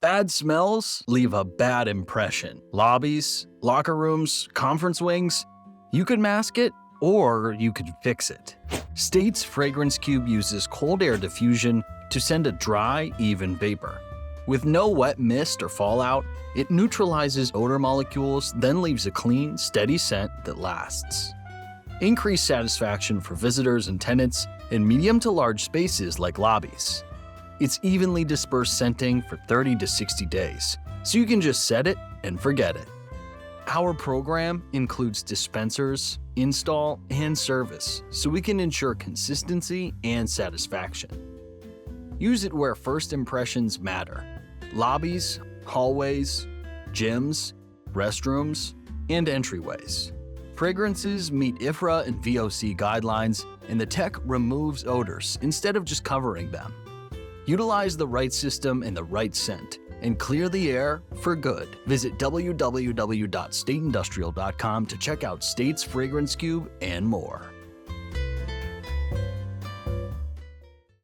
Bad smells leave a bad impression. Lobbies, locker rooms, conference wings. You could mask it, or you could fix it. State's Fragrance Cube uses cold air diffusion to send a dry, even vapor. With no wet mist or fallout, it neutralizes odor molecules, then leaves a clean, steady scent that lasts. Increased satisfaction for visitors and tenants in medium to large spaces like lobbies. It's evenly dispersed scenting for 30 to 60 days, so you can just set it and forget it. Our program includes dispensers, install, and service, so we can ensure consistency and satisfaction. Use it where first impressions matter: lobbies, hallways, gyms, restrooms, and entryways. Fragrances meet IFRA and VOC guidelines, and the tech removes odors instead of just covering them. Utilize the right system and the right scent, and clear the air for good. Visit www.stateindustrial.com to check out State's Fragrance Cube and more.